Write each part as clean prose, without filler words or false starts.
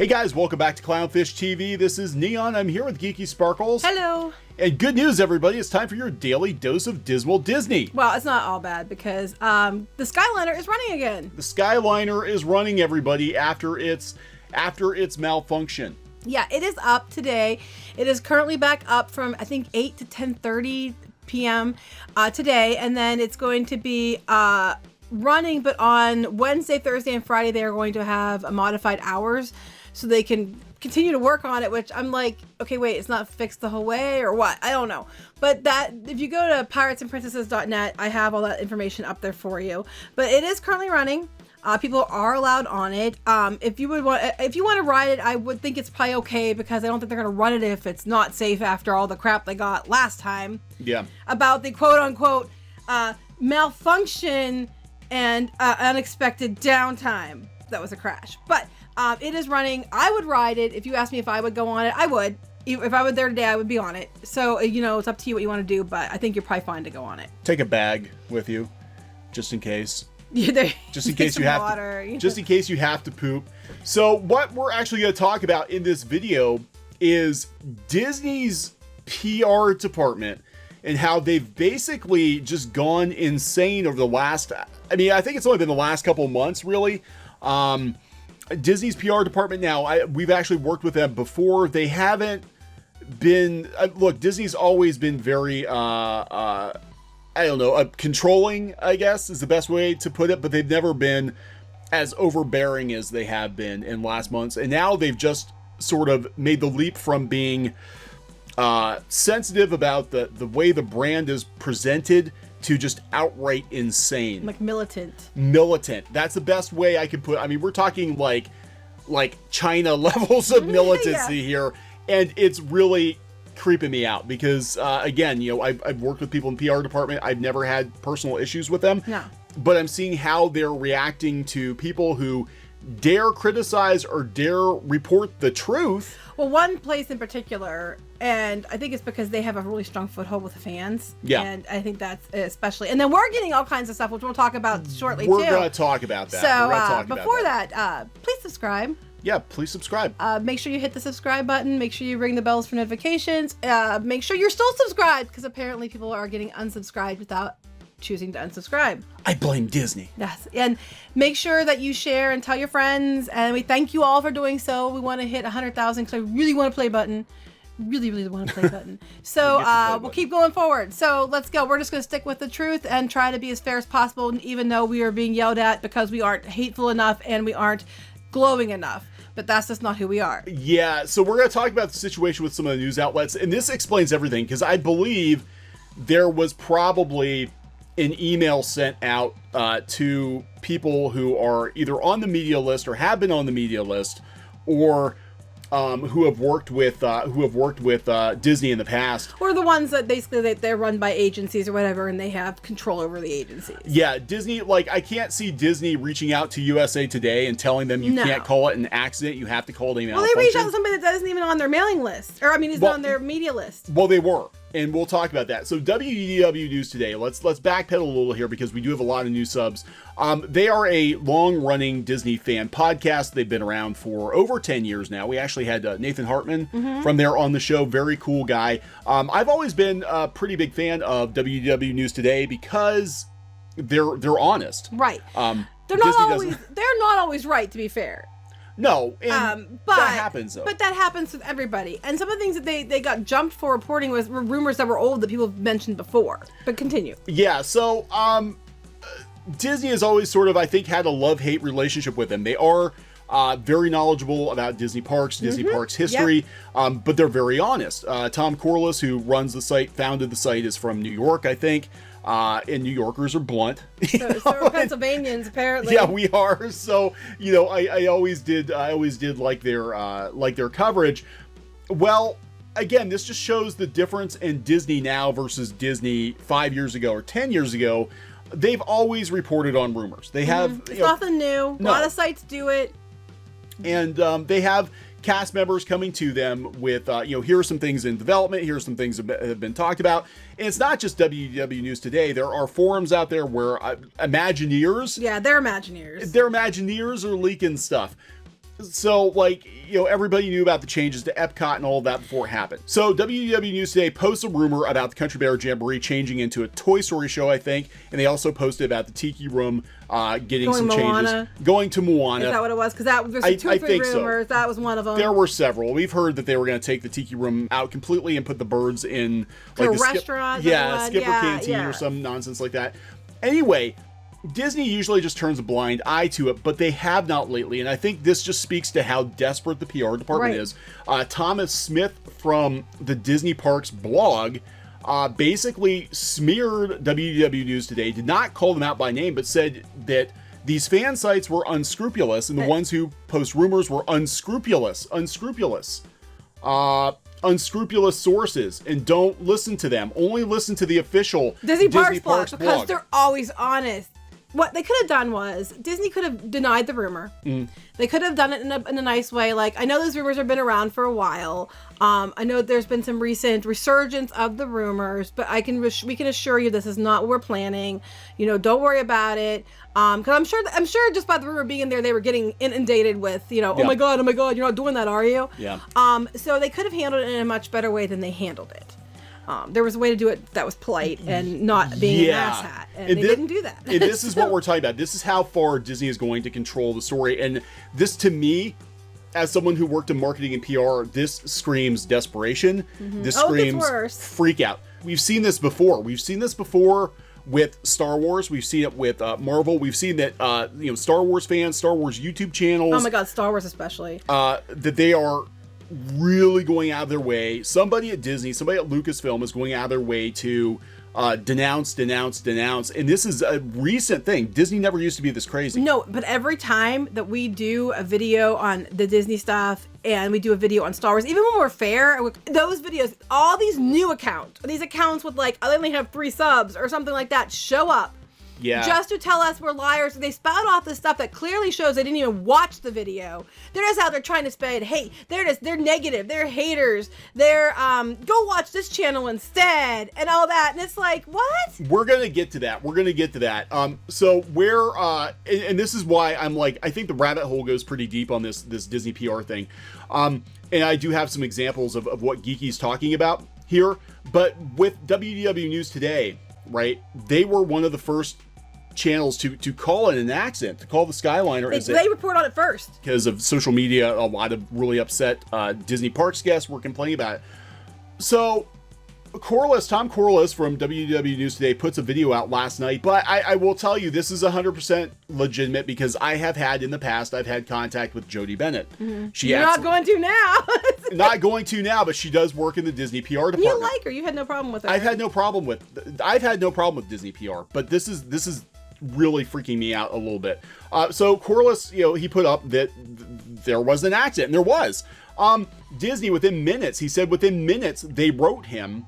Hey guys, welcome back to Clownfish TV. This is Neon. I'm here with Geeky Sparkles. Hello. And good news, everybody. It's time for your daily dose of Dismal Disney. Well, it's not all bad because the Skyliner is running again. The Skyliner is running, everybody, after its malfunction. Yeah, it is up today. It is currently back up from, I think, 8 to 10:30 p.m. Today. And then it's going to be running, but on Wednesday, Thursday, and Friday, they are going to have modified hours so they can continue to work on it, which I'm like, okay, wait, it's not fixed the whole way or what? I don't know. But that, if you go to piratesandprincesses.net, I have all that information up there for you. But it is currently running. People are allowed on it. If you want to ride it, I would think it's probably okay because I don't think they're going to run it if it's not safe after all the crap they got last time. Yeah. About the quote unquote malfunction and unexpected downtime. That was a crash. But it is running. I would ride it. If you asked me if I would go on it, I would. If I were there today, I would be on it. So, it's up to you what you want to do, but I think you're probably fine to go on it. Take a bag with you, just in case. Yeah, just in case you have water, to, just in case you have to poop. So what we're actually going to talk about in this video is Disney's PR department and how they've basically just gone insane over the last, I think it's only been the last couple of months, really. Disney's PR department now, we've actually worked with them before. They haven't been, look, Disney's always been very, controlling, I guess, is the best way to put it, but they've never been as overbearing as they have been in last months. And now they've just sort of made the leap from being sensitive about the way the brand is presented to just outright insane. Like militant. Militant. That's the best way I can put. We're talking like China levels of militancy here, and it's really creeping me out because again, I've worked with people in PR department. I've never had personal issues with them. No. But I'm seeing how they're reacting to people who dare criticize or dare report the truth. Well, one place in particular, and I think it's because they have a really strong foothold with the fans. Yeah. And I think that's especially, and then we're getting all kinds of stuff, which we'll talk about shortly We're too. going to talk about that. So before that, please subscribe. Yeah, please subscribe. Make sure you hit the subscribe button. Make sure you ring the bells for notifications. Make sure you're still subscribed because apparently people are getting unsubscribed without choosing to unsubscribe. I blame Disney. Yes. And make sure that you share and tell your friends. And we thank you all for doing so. We want to hit 100,000 because I really want to play button. Really, really want to play button. So we'll keep going forward. So let's go. We're just going to stick with the truth and try to be as fair as possible, even though we are being yelled at because we aren't hateful enough and we aren't glowing enough. But that's just not who we are. Yeah, so we're going to talk about the situation with some of the news outlets. And this explains everything because I believe there was probably an email sent out to people who are either on the media list or have been on the media list or who have worked with Disney in the past. Or the ones that basically they're run by agencies or whatever and they have control over the agencies. Yeah, Disney, I can't see Disney reaching out to USA Today and telling them you can't call it an accident, you have to call it a malfunction. Well, they reached out to somebody that isn't even on their mailing list. Or, is not on their media list. Well, they were. And we'll talk about that. So WDW News Today, let's backpedal a little here because we do have a lot of new subs. They are a long-running Disney fan podcast. They've been around for over 10 years now. We actually had Nathan Hartman from there on the show. Very cool guy. I've always been a pretty big fan of WDW News Today because they're honest. Right. They're not always right, to be fair. No, and that happens though. But that happens with everybody. And some of the things that they got jumped for reporting were rumors that were old that people have mentioned before. But continue. Yeah, so Disney has always sort of, I think, had a love-hate relationship with them. They are very knowledgeable about Disney parks, Disney parks history, but they're very honest. Tom Corliss, who runs the site, founded the site, is from New York, I think. And New Yorkers are blunt. So are Pennsylvanians, apparently. Yeah, we are. So, I always did like their coverage. Well, again, this just shows the difference in Disney now versus Disney 5 years ago or 10 years ago. They've always reported on rumors. They have. It's nothing new. A lot of sites do it. And they have cast members coming to them with, here are some things in development, here are some things that have been talked about. And it's not just WDW News Today. There are forums out there where Imagineers... Yeah, they're Imagineers. Their Imagineers are leaking stuff. So, like, you know, everybody knew about the changes to Epcot and all of that before it happened. So, WDW News Today posts a rumor about the Country Bear Jamboree changing into a Toy Story show, I think. And they also posted about the Tiki Room getting some changes. Going to Moana. Is that what it was? Because there's two or three rumors. So. That was one of them. There were several. We've heard that they were going to take the Tiki Room out completely and put the birds in like the restaurant. Skipper Canteen or some nonsense like that. Anyway, Disney usually just turns a blind eye to it, but they have not lately, and I think this just speaks to how desperate the PR department is. Thomas Smith from the Disney Parks blog basically smeared WDW News Today, did not call them out by name, but said that these fan sites were unscrupulous, and the ones who post rumors were unscrupulous sources, and don't listen to them. Only listen to the official Disney Parks blog. Because they're always honest. What they could have done was, Disney could have denied the rumor. They could have done it in a nice way. Like, I know those rumors have been around for a while. I know there's been some recent resurgence of the rumors, but we can assure you this is not what we're planning. You know, don't worry about it. Because I'm sure just by the rumor being there, they were getting inundated with, you know, oh my God, you're not doing that, are you? Yeah. So they could have handled it in a much better way than they handled it. There was a way to do it that was polite and not being an asshat, and they didn't do that. And this is what we're talking about. This is how far Disney is going to control the story. And this, to me, as someone who worked in marketing and PR, this screams desperation. This screams freak out. We've seen this before. We've seen this before with Star Wars. We've seen it with Marvel. We've seen that, Star Wars fans, Star Wars YouTube channels. Oh my God, Star Wars especially. That they are really going out of their way. Somebody at Disney, somebody at Lucasfilm is going out of their way to denounce. And this is a recent thing. Disney never used to be this crazy. No, but every time that we do a video on the Disney stuff and we do a video on Star Wars, even when we're fair, those videos, all these new accounts, these accounts with like, I only have 3 subs or something like that, show up. Yeah. Just to tell us we're liars. They spout off this stuff that clearly shows they didn't even watch the video. They're just out there trying to spread hate. They're negative. They're haters. They're go watch this channel instead and all that. And it's like, what? We're gonna get to that. So where and this is why I'm like, I think the rabbit hole goes pretty deep on this Disney PR thing. And I do have some examples of what Geeky's talking about here. But with WDW News Today, right, they were one of the first channels to call it an accident, to call the Skyliner. They report on it first. Because of social media, a lot of really upset Disney Parks guests were complaining about it. So Tom Corliss from WDW News Today puts a video out last night, but I will tell you, this is 100% legitimate because I've had contact with Jodie Bennett. You're not going to now. Not going to now, but she does work in the Disney PR department. You like her. You had no problem with her. I've had no problem with Disney PR, but this is really freaking me out a little bit. So Corliss, he put up that there was an accident, and there was. Disney, within minutes, they wrote him,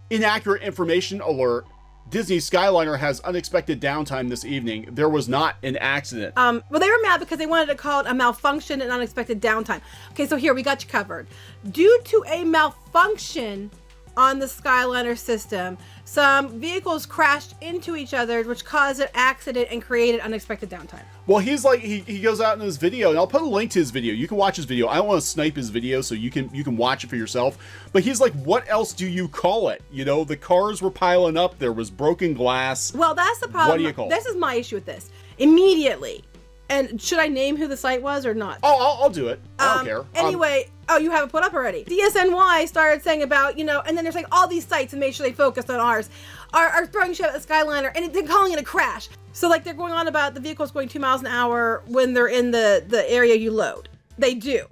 inaccurate information alert. Disney Skyliner has unexpected downtime this evening. There was not an accident. Well, they were mad because they wanted to call it a malfunction and unexpected downtime. Okay, so here, we got you covered. Due to a malfunction on the Skyliner system, some vehicles crashed into each other, which caused an accident and created unexpected downtime. Well, he's like, he goes out in his video, and I'll put a link to his video. You can watch his video. I don't want to snipe his video, so you can watch it for yourself. But he's like, what else do you call it? The cars were piling up. There was broken glass. Well, that's the problem. What do you call it? This is my issue with this. Immediately. And should I name who the site was or not? Oh, I'll do it. I don't care. Anyway, you have it put up already. DSNY started saying about, and then there's like all these sites, and make sure they focused on ours, are throwing shit at the Skyliner, and they're calling it a crash. So like they're going on about the vehicles going 2 miles an hour when they're in the area you load. They do.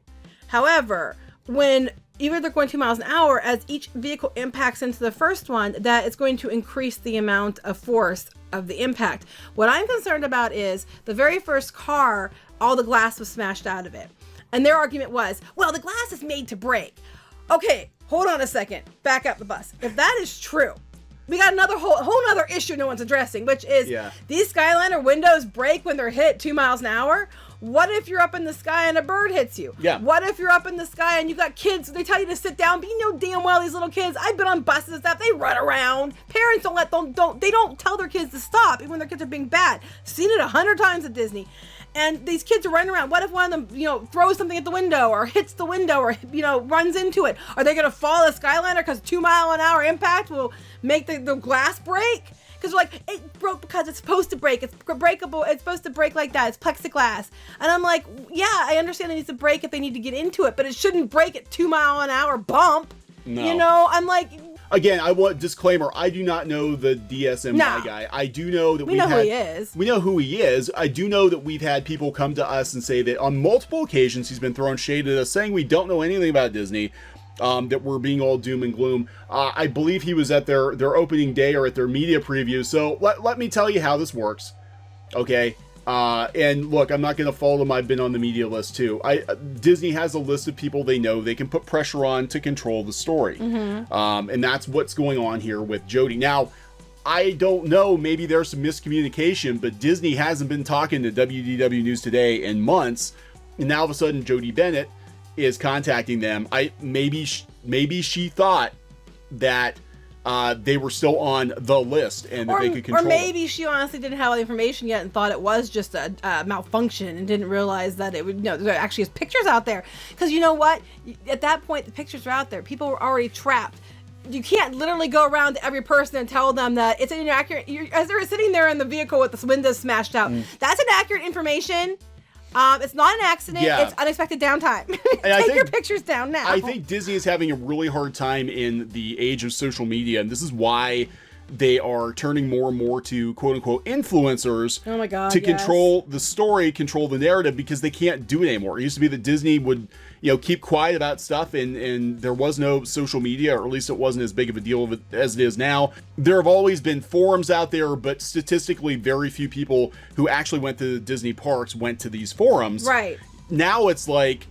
However, when either they're going 2 miles an hour, as each vehicle impacts into the first one, that it's going to increase the amount of force of the impact. What I'm concerned about is the very first car, all the glass was smashed out of it. And their argument was, well, the glass is made to break. Okay, hold on a second. Back up the bus. If that is true, we got another whole nother issue no one's addressing, which is these Skyliner windows break when they're hit 2 miles an hour. What if you're up in the sky and a bird hits you? Yeah. What if you're up in the sky and you got kids, they tell you to sit down, but you know damn well these little kids, I've been on buses and stuff, they run around. Parents don't tell their kids to stop, even when their kids are being bad. Seen it 100 times at Disney. and these kids are running around. What if one of them, throws something at the window or hits the window or, runs into it? Are they going to fall the Skyliner because 2-mile-an-hour impact will make the glass break? Because like, it broke because it's supposed to break. It's breakable. It's supposed to break like that. It's plexiglass. And I'm like, yeah, I understand it needs to break if they need to get into it, but it shouldn't break at 2-mile-an-hour bump. No. I'm like... Again, I want disclaimer. I do not know the DSMY guy. I do know that we know who he is. We know who he is. I do know that we've had people come to us and say that on multiple occasions he's been throwing shade at us, saying we don't know anything about Disney, that we're being all doom and gloom. I believe he was at their opening day or at their media preview. So let me tell you how this works. Okay. And look, I'm not going to follow them. I've been on the media list too. Disney has a list of people they know they can put pressure on to control the story. And that's what's going on here with Jody. Now, I don't know, maybe there's some miscommunication, but Disney hasn't been talking to WDW News Today in months. And now all of a sudden Jody Bennett is contacting them. Maybe she thought that they were still on the list and that they could control it. Or maybe she honestly didn't have all the information yet and thought it was just a malfunction and didn't realize that it would, there actually is pictures out there. Because you know what? At that point, the pictures are out there. People were already trapped. You can't literally go around to every person and tell them that it's inaccurate. As they're sitting there in the vehicle with the windows smashed out, that's inaccurate information. It's not an accident. Yeah. It's unexpected downtime. Take your pictures down now. I think Disney is having a really hard time in the age of social media, and this is why they are turning more and more to quote-unquote influencers to control the story, control the narrative, because they can't do it anymore. It used to be that Disney would keep quiet about stuff, and there was no social media, or at least it wasn't as big of a deal as it is now. There have always been forums out there, but statistically very few people who actually went to the Disney parks went to these forums. Right. Now it's like,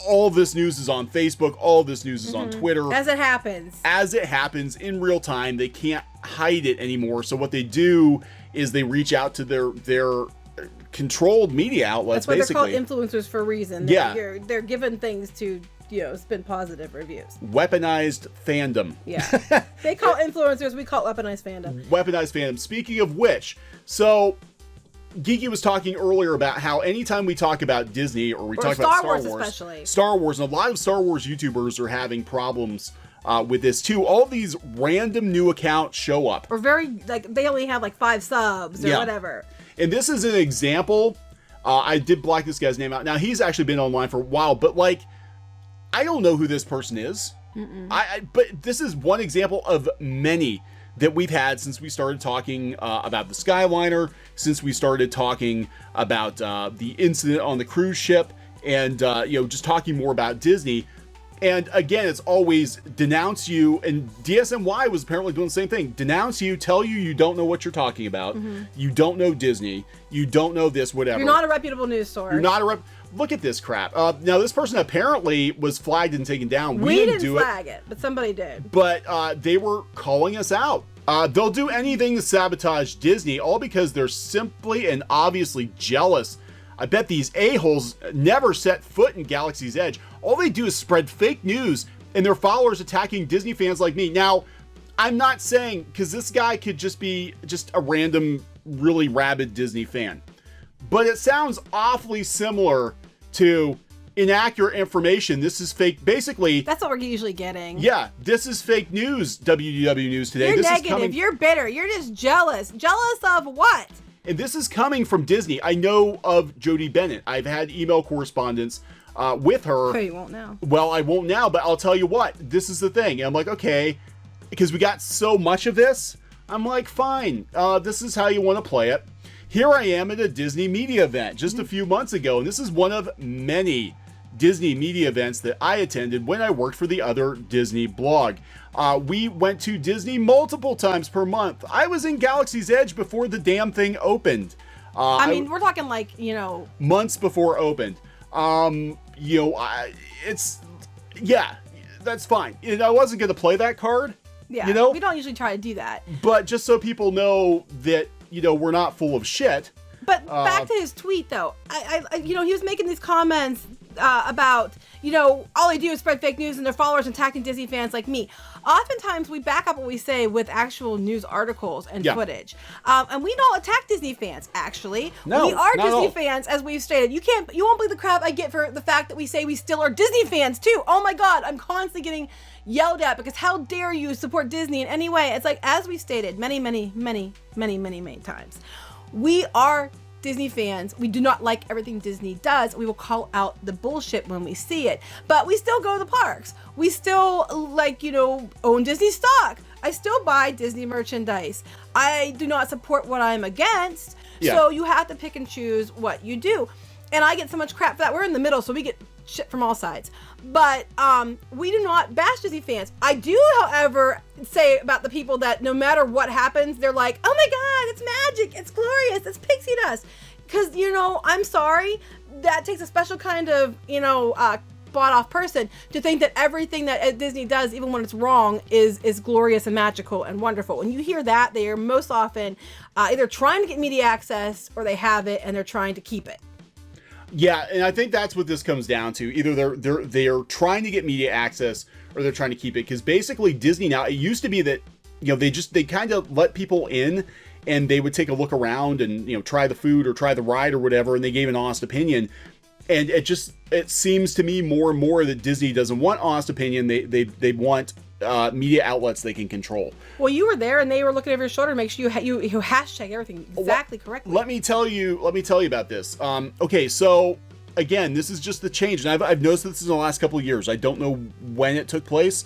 all this news is on Facebook, all this news is on Twitter. As it happens. As it happens in real time. They can't hide it anymore. So what they do is they reach out to their controlled media outlets. That's why they're called influencers for a reason. They're given things to spin positive reviews. Weaponized fandom. Yeah. They call influencers, we call it weaponized fandom. Weaponized fandom. Speaking of which, so Geeky was talking earlier about how anytime we talk about Disney or we talk about Star Wars, especially Star Wars, and a lot of Star Wars YouTubers are having problems with this too. All these random new accounts show up. Or they only have 5 subs or whatever. And this is an example. I did black this guy's name out. Now, he's actually been online for a while, but I don't know who this person is. But this is one example of many that we've had since we started talking about the Skyliner, since we started talking about the incident on the cruise ship, and just talking more about Disney. And again, it's always denounce you, and DSMY was apparently doing the same thing. Denounce you, tell you don't know what you're talking about. You don't know Disney. You don't know this, whatever. You're not a reputable news source. You're not a Look at this crap. Now, this person apparently was flagged and taken down. We didn't flag it, but somebody did. But they were calling us out. They'll do anything to sabotage Disney, all because they're simply and obviously jealous. I bet these a-holes never set foot in Galaxy's Edge. All they do is spread fake news and their followers attacking Disney fans like me. Now, I'm not saying, because this guy could just be a random, really rabid Disney fan. But it sounds awfully similar to inaccurate information. This is fake. Basically, that's what we're usually getting. Yeah, this is fake news. WDW News Today. You're negative. You're bitter. You're just jealous. Jealous of what? And this is coming from Disney. I know of Jody Bennett. I've had email correspondence with her. Okay, you won't now. Well, I won't now, but I'll tell you what. This is the thing. And I'm like, okay, because we got so much of this. I'm like, fine. This is how you want to play it. Here I am at a Disney media event just a few months ago, and this is one of many Disney media events that I attended when I worked for the other Disney blog. We went to Disney multiple times per month. I was in Galaxy's Edge before the damn thing opened. We're talking months before it opened. That's fine. I wasn't going to play that card. Yeah, we don't usually try to do that. But just so people know that, we're not full of shit. But back to his tweet, though. He was making these comments about, all they do is spread fake news and their followers attacking Disney fans like me. Oftentimes we back up what we say with actual news articles and footage. And we don't attack Disney fans, actually. No, we are not at Disney all. fans, as we've stated. You won't believe the crap I get for the fact that we say we still are Disney fans too. Oh my God, I'm constantly getting yelled at because how dare you support Disney in any way? It's like, as we stated many times, we are Disney fans. We do not like everything Disney does. We will call out the bullshit when we see it, but we still go to the parks. We still own Disney stock. I still buy Disney merchandise. I do not support what I'm against. Yeah. So you have to pick and choose what you do. And I get so much crap for that. We're in the middle, so we get shit from all sides. But we do not bash Disney fans. I do, however, say about the people that no matter what happens, they're like, oh my God, it's magic, it's glorious, it's pixie dust. Because, I'm sorry, that takes a special kind of, bought off person to think that everything that Disney does, even when it's wrong, is glorious and magical and wonderful. When you hear that, they are most often either trying to get media access or they have it and they're trying to keep it. Yeah, and I think that's what this comes down to. Either they're trying to get media access or they're trying to keep it. Because basically Disney now, it used to be that, they kind of let people in and they would take a look around and, try the food or try the ride or whatever, and they gave an honest opinion. And it seems to me more and more that Disney doesn't want honest opinion. They want media outlets they can control. Well, you were there and they were looking over your shoulder to make sure you hashtag everything exactly correctly. Let me tell you about this. Okay, so again, this is just the change. And I've noticed this in the last couple of years. I don't know when it took place,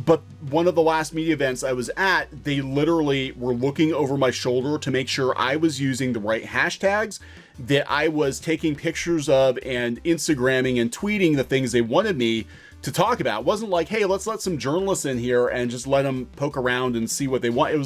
but one of the last media events I was at, they literally were looking over my shoulder to make sure I was using the right hashtags, that I was taking pictures of and Instagramming and tweeting the things they wanted me to talk about. It wasn't like, hey, let's let some journalists in here and just let them poke around and see what they want. It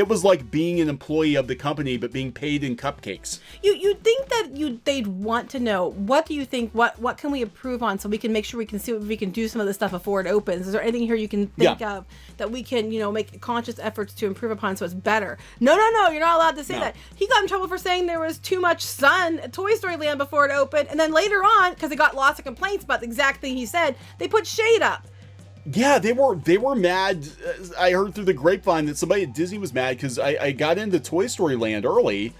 was like being an employee of the company, but being paid in cupcakes. You'd think that they'd want to know, what do you think, what can we improve on so we can make sure we can see what we can do some of this stuff before it opens? Is there anything here you can think of that we can, make conscious efforts to improve upon so it's better? No, you're not allowed to say that. He got in trouble for saying there was too much sun at Toy Story Land before it opened, and then later on, because he got lots of complaints about the exact thing he said, they put shade up. Yeah, they were mad. I heard through the grapevine that somebody at Disney was mad because I got into Toy Story Land early,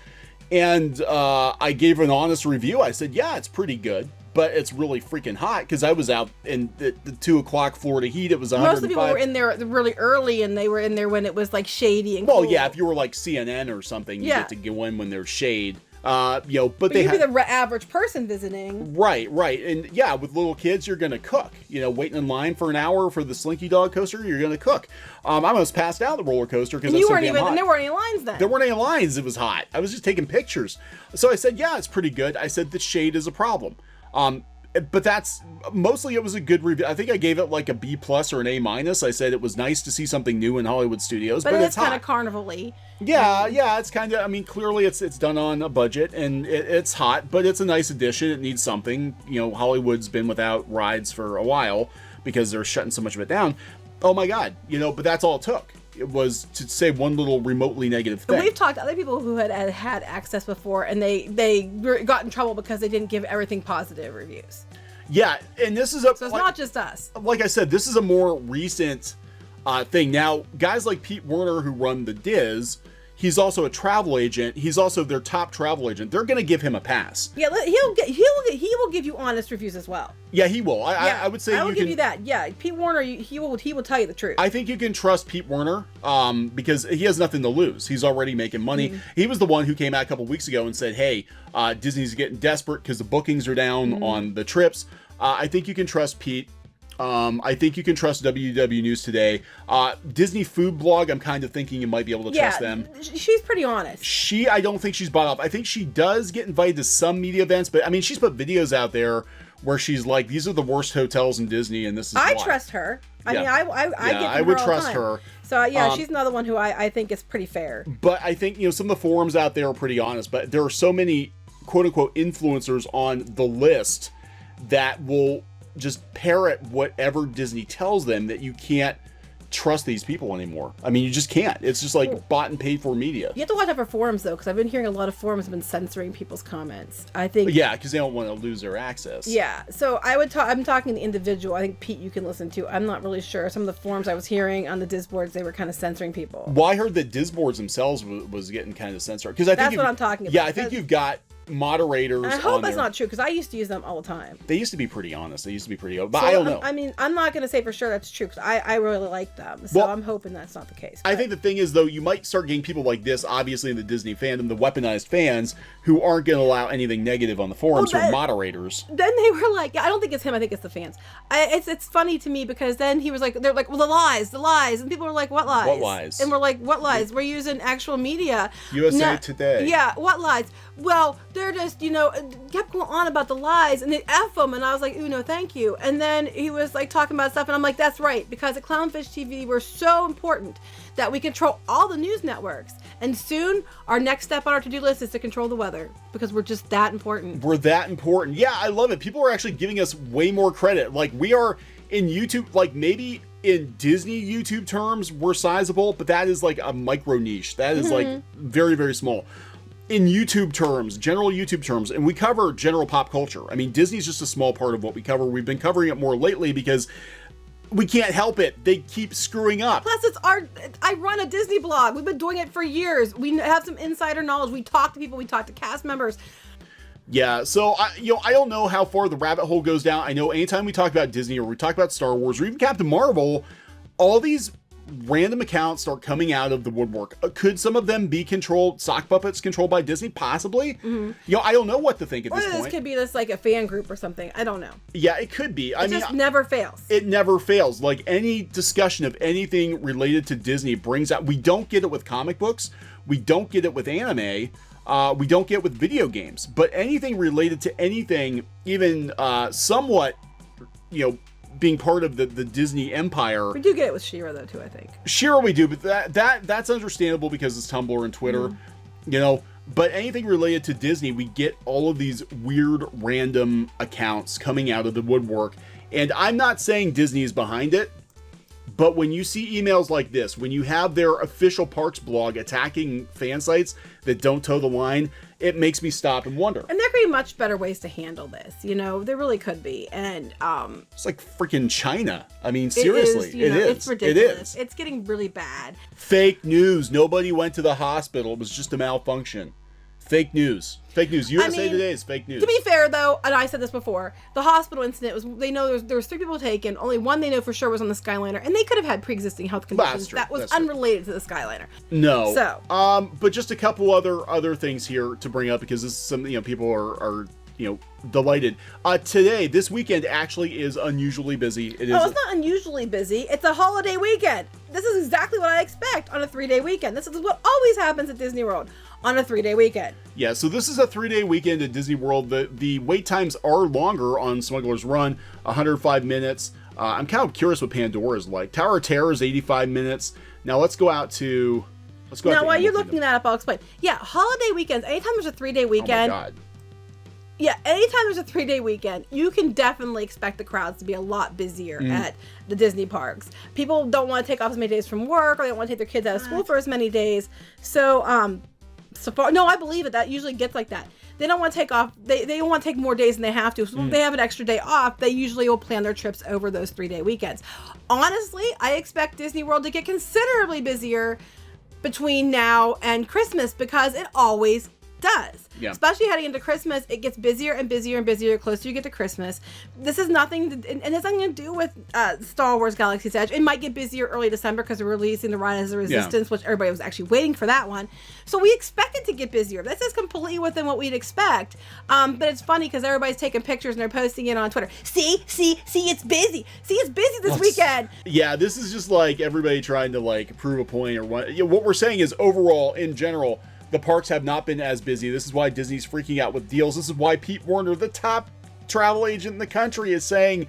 and I gave an honest review. I said, yeah, it's pretty good, but it's really freaking hot because I was out in the 2 o'clock Florida heat. It was 105. Most of the people were in there really early, and they were in there when it was like shady and well, cool. yeah, if you were like CNN or something, you get to go in when there's shade. But they you'd be the average person visiting. Right. And yeah, with little kids, you're going to cook. Waiting in line for an hour for the Slinky Dog coaster, you're going to cook. I almost passed out the roller coaster because you weren't even, and there weren't any lines then. There weren't any lines. It was hot. I was just taking pictures. So I said, yeah, it's pretty good. I said the shade is a problem. But that's mostly, it was a good review. I think I gave it like a B+ or an A-. I said it was nice to see something new in Hollywood studios, but it's kind of carnival-y. Yeah, it's kind of, clearly it's done on a budget and it's hot, but it's a nice addition. It needs something. Hollywood's been without rides for a while because they're shutting so much of it down. Oh my God, but that's all it took. It was to say one little remotely negative thing. We've talked to other people who had access before, and they got in trouble because they didn't give everything positive reviews. Yeah, and this is so it's not just us. Like I said, this is a more recent thing. Now, guys like Pete Werner, who run the Diz, he's also a travel agent. He's also their top travel agent. They're going to give him a pass. Yeah, he will give you honest reviews as well. Yeah, he will. I would say I will give you that. Yeah, Pete Werner, he will tell you the truth. I think you can trust Pete Werner because he has nothing to lose. He's already making money. Mm-hmm. He was the one who came out a couple weeks ago and said, hey, Disney's getting desperate because the bookings are down on the trips. I think you can trust Pete. I think you can trust WDW News Today. Disney Food Blog, I'm kind of thinking you might be able to trust them. She's pretty honest. I don't think she's bought off. I think she does get invited to some media events, but she's put videos out there where she's like, these are the worst hotels in Disney, and this is I trust her. I would trust her. So she's another one who I think is pretty fair. But I think, some of the forums out there are pretty honest, but there are so many quote unquote influencers on the list that will just parrot whatever Disney tells them that you can't trust these people anymore. I mean, you just can't. It's just like bought and paid for media. You have to watch out for forums, though, because I've been hearing a lot of forums have been censoring people's comments. I think. Yeah, because they don't want to lose their access. Yeah, so I'm talking the individual. I think, Pete, you can listen to. I'm not really sure. Some of the forums I was hearing on the Disboards, they were kind of censoring people. Well, I heard that Disboards themselves was getting kind of censored. Because that's what I'm talking about. Yeah, I think you've got moderators. And I hope that's there. not true, because I used to use them all the time. They used to be pretty honest. They used to be pretty open, but so, I don't know. I mean, I'm not going to say for sure that's true, because I really like them. So I'm hoping that's not the case. I think the thing is, though, you might start getting people like this, obviously in the Disney fandom, the weaponized fans, who aren't going to allow anything negative on the forums or moderators. Then they were like, I don't think it's him, I think it's the fans. It's funny to me, because then he was like, they're like, well, the lies. And people were like, what lies? What lies? And we're like, what lies? We're using actual media. USA Today. Yeah, what lies? Well, they're just, kept going on about the lies, and they F them, and I was like, ooh, no, thank you. And then he was like talking about stuff, and I'm like, that's right, because at CLOWNFISH TV, we're so important that we control all the news networks. And soon, our next step on our to-do list is to control the weather, because we're just that important. We're that important. Yeah, I love it. People are actually giving us way more credit. Like, we are in YouTube, like maybe in Disney YouTube terms, we're sizable, but that is like a micro niche. That is like very, very small. In YouTube terms, general YouTube terms, and we cover general pop culture. I mean, Disney's just a small part of what we cover. We've been covering it more lately because we can't help it. They keep screwing up. Plus, I run a Disney blog. We've been doing it for years. We have some insider knowledge. We talk to people. We talk to cast members. Yeah, so I don't know how far the rabbit hole goes down. I know anytime we talk about Disney or we talk about Star Wars or even Captain Marvel, all these random accounts start coming out of the woodwork. Could some of them be controlled, sock puppets controlled by Disney? Possibly. I don't know what to think at this point. Or this could be just like a fan group or something. I don't know. Yeah, it could be. It just never fails. It never fails. Like any discussion of anything related to Disney brings out, we don't get it with comic books. We don't get it with anime. We don't get it with video games. But anything related to anything, even somewhat, being part of the Disney empire. We do get it with She-Ra though too, I think. She-Ra we do, but that's understandable because it's Tumblr and Twitter, but anything related to Disney, we get all of these weird random accounts coming out of the woodwork. And I'm not saying Disney is behind it, but when you see emails like this, when you have their official parks blog attacking fan sites that don't toe the line, it makes me stop and wonder. And there could be much better ways to handle this, there really could be. And it's like freaking China. I mean, seriously, it is. It's ridiculous. It is. It's getting really bad. Fake news. Nobody went to the hospital. It was just a malfunction. Fake news. Fake news. USA Today is fake news. To be fair, though, and I said this before, the hospital incident was, they know there was 3 people taken. Only one they know for sure was on the Skyliner, and they could have had pre-existing health conditions that was unrelated to the Skyliner. No. So, but just a couple other things here to bring up, because this is something people are delighted. This weekend actually is unusually busy. It is. Oh, it's not unusually busy. It's a holiday weekend. This is exactly what I expect on a 3-day weekend. This is what always happens at Disney World on a 3-day weekend. Yeah, so this is a 3-day weekend at Disney World. The wait times are longer on Smuggler's Run, 105 minutes. I'm kind of curious what Pandora is like. Tower of Terror is 85 minutes. Now let's go out to. Now, while you're looking that up, I'll explain. Yeah, holiday weekends. Anytime there's a 3-day weekend. Oh my God. Yeah, anytime there's a 3-day weekend, you can definitely expect the crowds to be a lot busier at the Disney parks. People don't want to take off as many days from work, or they don't want to take their kids out of school for as many days. So, no, I believe it. That usually gets like that. They don't want to take off. They don't want to take more days than they have to. So if they have an extra day off, they usually will plan their trips over those 3-day weekends. Honestly, I expect Disney World to get considerably busier between now and Christmas, because it always does. Yeah. Especially heading into Christmas, it gets busier and busier and busier the closer you get to Christmas. This is nothing, and it's nothing to do with Star Wars Galaxy's Edge. It might get busier early December because they're releasing the Rise of the Resistance, which everybody was actually waiting for that one. So we expect it to get busier. This is completely within what we'd expect. But it's funny because everybody's taking pictures and they're posting it on Twitter. See, it's busy. See, it's busy this weekend. Yeah, this is just like everybody trying to prove a point or what. What we're saying is overall, in general, the parks have not been as busy. This is why Disney's freaking out with deals. This is why Pete Warner, the top travel agent in the country, is saying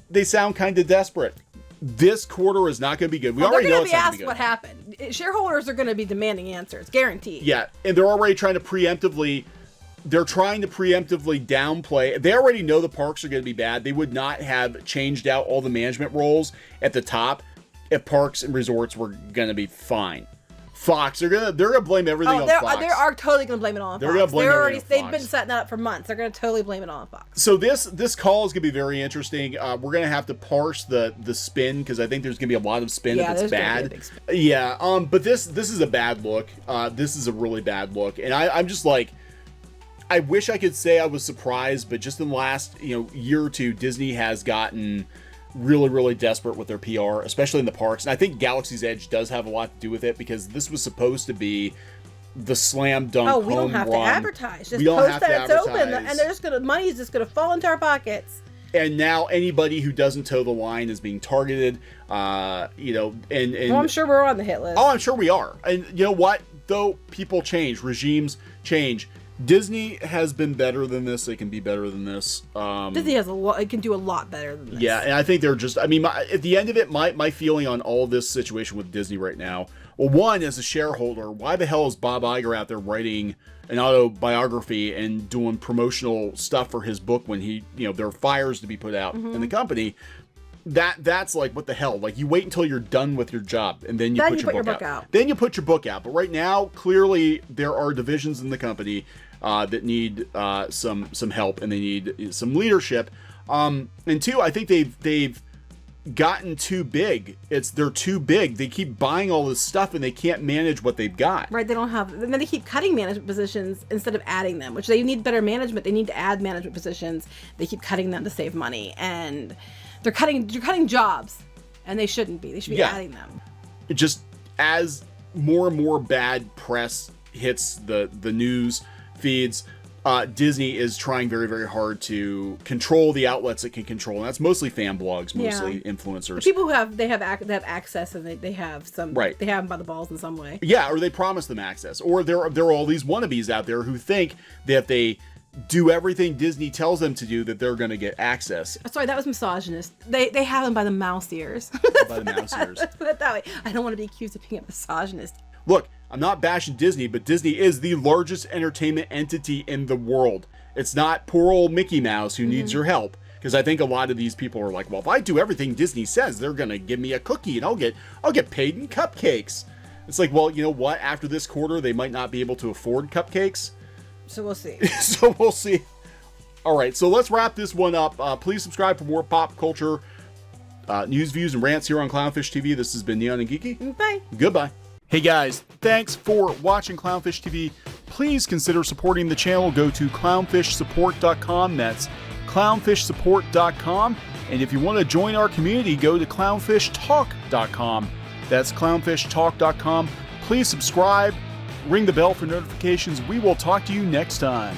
they sound kind of desperate. This quarter is not going to be good. We already know it's not going to be good. What happened. Shareholders are going to be demanding answers, guaranteed. Yeah, and they're already trying to preemptively downplay. They already know the parks are going to be bad. They would not have changed out all the management roles at the top if parks and resorts were gonna be fine. Fox, they're gonna blame everything on Fox. They are totally gonna blame it all on Fox. They're gonna blame everything on Fox. They've been setting that up for months. They're gonna totally blame it all on Fox. So this call is gonna be very interesting. We're gonna have to parse the spin, because I think there's gonna be a lot of spin if it's bad. Yeah. But this is a bad look. This is a really bad look, and I'm just like, I wish I could say I was surprised, but just in the last year or two, Disney has gotten really, really desperate with their PR, especially in the parks. And I think Galaxy's Edge does have a lot to do with it, because this was supposed to be the slam dunk home run. Oh, we don't have to advertise. Just post that it's open, and they're money is just gonna fall into our pockets. And now anybody who doesn't toe the line is being targeted. And well, I'm sure we're on the hit list. Oh, I'm sure we are. And you know what? Though people change, regimes change. Disney has been better than this. They can be better than this. Disney has a lot. It can do a lot better than this. Yeah, and I think they're just. I mean, at the end of it, my feeling on all this situation with Disney right now. Well, one, as a shareholder, why the hell is Bob Iger out there writing an autobiography and doing promotional stuff for his book when there are fires to be put out in the company? That's like, what the hell? Like, you wait until you're done with your job and then you put your book out. Then you put your book out. But right now, clearly, there are divisions in the company that need some help, and they need some leadership. And two, I think they've gotten too big. They're too big. They keep buying all this stuff and they can't manage what they've got. Right, they don't have, and then they keep cutting management positions instead of adding them, which they need better management. They need to add management positions. They keep cutting them to save money, and they're cutting jobs, and they shouldn't be. They should be adding them. Just as more and more bad press hits the news feeds, Disney is trying very, very hard to control the outlets it can control, and that's mostly fan blogs, mostly influencers. The people who have access, and they have some. Right. They have them by the balls in some way. Yeah, or they promise them access, or there are all these wannabes out there who think that if they do everything Disney tells them to do, that they're going to get access. Sorry, that was misogynist. They have them by the mouse ears. By the mouse ears. Let's put it that way. I don't want to be accused of being a misogynist. Look, I'm not bashing Disney, but Disney is the largest entertainment entity in the world. It's not poor old Mickey Mouse who needs your help. Because I think a lot of these people are like, well, if I do everything Disney says, they're going to give me a cookie and I'll get paid in cupcakes. It's like, well, you know what? After this quarter, they might not be able to afford cupcakes. So we'll see. So we'll see. All right, so let's wrap this one up. Please subscribe for more pop culture news, views, and rants here on Clownfish TV. This has been Neon and Geeky. Bye. Goodbye. Hey guys, thanks for watching Clownfish TV. Please consider supporting the channel. Go to clownfishsupport.com. That's clownfishsupport.com. And if you want to join our community, go to clownfishtalk.com. That's clownfishtalk.com. Please subscribe, ring the bell for notifications. We will talk to you next time.